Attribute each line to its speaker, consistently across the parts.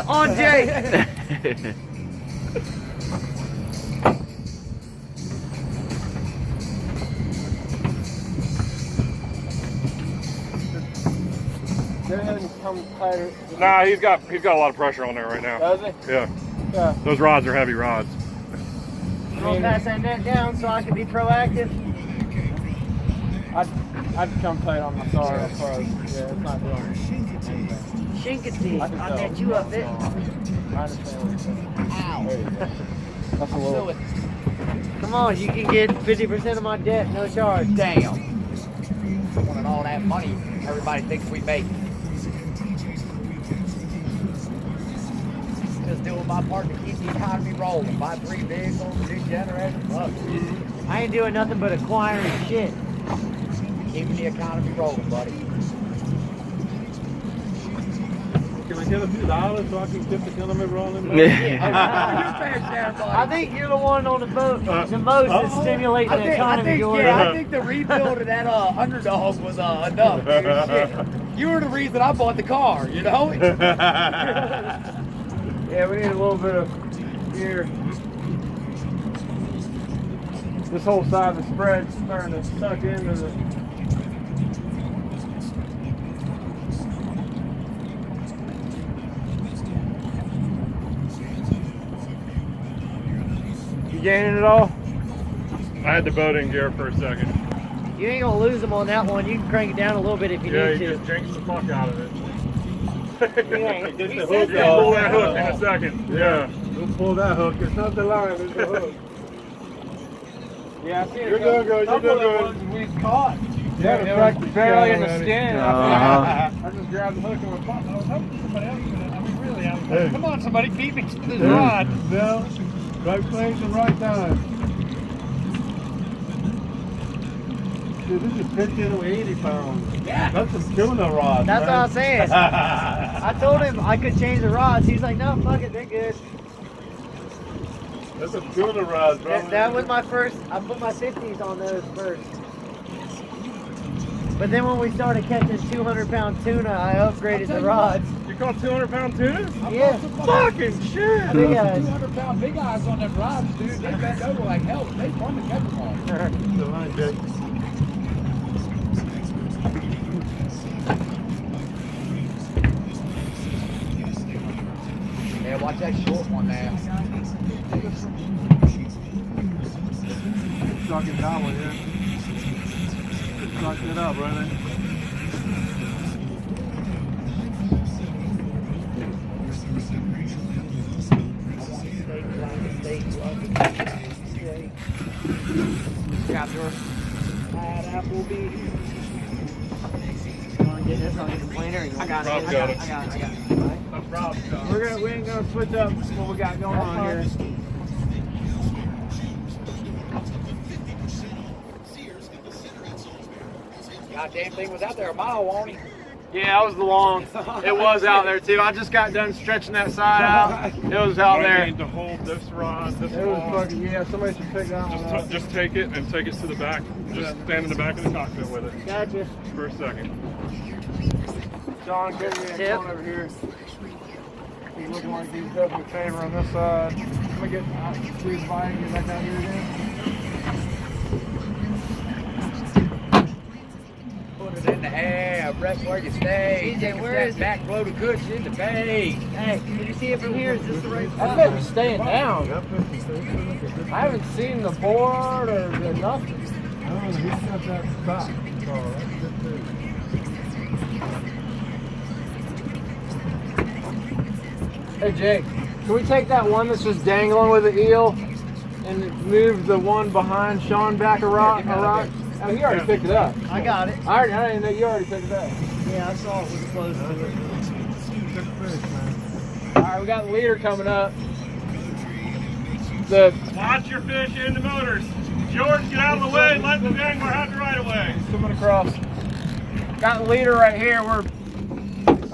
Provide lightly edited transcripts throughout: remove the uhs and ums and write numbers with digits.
Speaker 1: On Jake.
Speaker 2: Nah, he's got a lot of pressure on there right now.
Speaker 1: Does he?
Speaker 2: Yeah.
Speaker 1: Yeah.
Speaker 2: Those rods are heavy rods.
Speaker 1: I'm gonna pass that net down so I can be proactive.
Speaker 3: I'd come tight on my car. Yeah, it's not doing anything.
Speaker 1: Shinkity. I'll net you up it.
Speaker 3: I understand what you're saying.
Speaker 1: Ow.
Speaker 3: There you go. That's a little.
Speaker 1: Come on, you can get 50% of my debt, no charge.
Speaker 4: Damn. Wanting all that money everybody thinks we make. Just doing my part to keep the economy rolling. Buy 3 vehicles, 2 generators. Look,
Speaker 1: I ain't doing nothing but acquiring shit.
Speaker 4: keeping the economy rolling, buddy.
Speaker 3: Can I get a few dollars so I can keep the economy rolling?
Speaker 1: I think you're the one on the boat the most that's stimulating the economy.
Speaker 4: I think the rebuild of that Underdog was enough. Dude. Shit. You were the reason I bought the car, you know?
Speaker 3: Yeah, we need a little bit of here. This whole side of the spread's starting to suck into the. You gaining it all?
Speaker 2: I had the boat in gear for a second.
Speaker 1: You ain't gonna lose them on that one. You can crank it down a little bit if you
Speaker 2: Yeah,
Speaker 1: need
Speaker 2: he
Speaker 1: to.
Speaker 2: just jinxed the fuck out of it.
Speaker 3: Get the
Speaker 2: We'll
Speaker 3: hook
Speaker 2: pull that
Speaker 3: off.
Speaker 2: hook in a second. Yeah.
Speaker 3: We'll pull that hook. It's not the line, it's the hook. Yeah, I see it.
Speaker 2: You're doing good, you're doing good.
Speaker 3: We caught. Yeah, it was barely in the skin. I just grabbed the hook and went pop. I was hoping somebody else would. I mean, really, I was like, come on, somebody, beat me to this rod. No, right place and right time. Dude, this is 50 to 80 pounds.
Speaker 1: Yeah.
Speaker 3: That's some tuna rods.
Speaker 1: That's what I'm saying. I told him I could change the rods. He's like, no, fuck it, they're good.
Speaker 3: That's a tuna rod, bro.
Speaker 1: That was my first. I put my 50s on those first. But then when we started catching 200-pound tuna, I upgraded the rods.
Speaker 2: You caught 200-pound tuna?
Speaker 1: Yeah.
Speaker 2: Fucking shit!
Speaker 1: Big guys.
Speaker 4: 200-pound big eyes on them rods, dude. They bend over like hell. They fun to catch them on.
Speaker 3: The line, Jake.
Speaker 4: Yeah, watch that short one there.
Speaker 3: Sucking down with it. Suck it up, brother.
Speaker 4: Capture.
Speaker 1: Applebee. You want to get this on your planer? I got it.
Speaker 2: Rob's got it.
Speaker 1: I got it.
Speaker 3: We ain't gonna switch up what we got going on here.
Speaker 4: Goddamn thing was out there a mile, wasn't he?
Speaker 3: Yeah, that was the long. It was out there too. I just got done stretching that side out. It was out
Speaker 2: I
Speaker 3: there.
Speaker 2: need to hold this rod, this
Speaker 3: It was
Speaker 2: long.
Speaker 3: fucking, yeah, somebody should pick that one up.
Speaker 2: Just take it and take it to the back. Just stand in the back of the cockpit with it
Speaker 1: Gotcha.
Speaker 2: for a second.
Speaker 3: John, give me a
Speaker 1: Tip.
Speaker 3: phone over here. He's looking like he's definitely favoring this side. I'm gonna get squeeze by and get back out here again.
Speaker 4: Put it in the air, rest where you stay.
Speaker 1: DJ,
Speaker 4: Take a
Speaker 1: where
Speaker 4: step
Speaker 1: is it?
Speaker 4: back, blow the cushion in the bay.
Speaker 1: Hey, can you see it from here? Is this the right
Speaker 3: That
Speaker 1: spot?
Speaker 3: baby's staying down. I haven't seen the board or the nothing. Oh, he's got that spot. Hey Jake, can we take that one that's just dangling with the eel and move the one behind Shawn back a rock? Oh, he already picked it up.
Speaker 1: I got it.
Speaker 3: I didn't know you already picked it up.
Speaker 1: Yeah, I saw it was close to it.
Speaker 3: Good fish, man. All right, we got the leader coming up. The
Speaker 2: Watch your fish in the motors. George, get out of the way and let the angler have the right of way.
Speaker 3: coming across. Got the leader right here. We're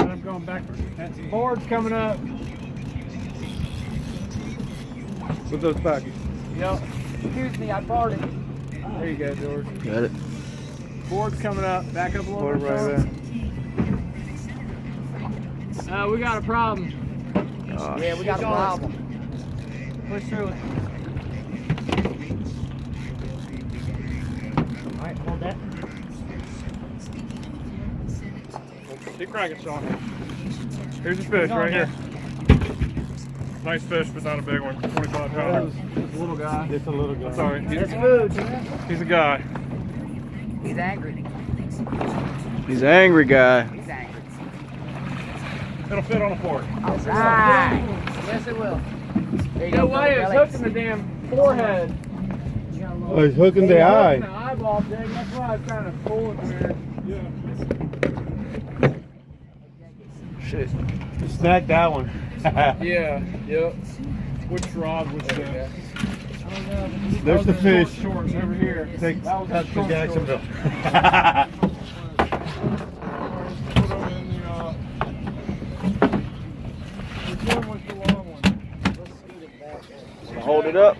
Speaker 3: I'm going backwards. That's the board's coming up. With those packages. Yep.
Speaker 1: Excuse me, I farted.
Speaker 3: There you go, George.
Speaker 5: Got it.
Speaker 3: Board's coming up. Back up a little
Speaker 5: Board
Speaker 3: bit.
Speaker 5: right
Speaker 3: Sean. We got a problem.
Speaker 1: Yeah, we got a problem. Push through it. Alright, hold that.
Speaker 2: Keep cranking, Shawn. Here's your fish right here. Nice fish, but not a big one. 25 pounds.
Speaker 3: It's a little guy. It's a little guy.
Speaker 2: Sorry,
Speaker 1: That's food.
Speaker 2: he's a guy.
Speaker 4: He's angry.
Speaker 5: He's an angry guy.
Speaker 4: He's angry.
Speaker 2: It'll fit on a fork.
Speaker 4: Alright. Yes, it will. There you
Speaker 3: No
Speaker 4: go.
Speaker 3: way, it's
Speaker 4: Belly.
Speaker 3: hooking the damn forehead.
Speaker 6: Oh, he's hooking the eye.
Speaker 3: The eyeball thing, that's why I was trying to pull it weird.
Speaker 5: Shit.
Speaker 6: Snack that one.
Speaker 3: Yeah, yep. Which rod was that?
Speaker 6: There's the fish.
Speaker 3: Shorts over here.
Speaker 6: Take
Speaker 3: That was
Speaker 6: that's
Speaker 3: the
Speaker 6: for
Speaker 3: short
Speaker 6: Jacksonville.
Speaker 3: Put them in the, which one was the long one?
Speaker 5: Hold it up.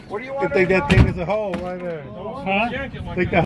Speaker 3: What do you
Speaker 6: I
Speaker 3: want?
Speaker 6: think that thing is a hole right there.
Speaker 2: Huh?
Speaker 6: Take that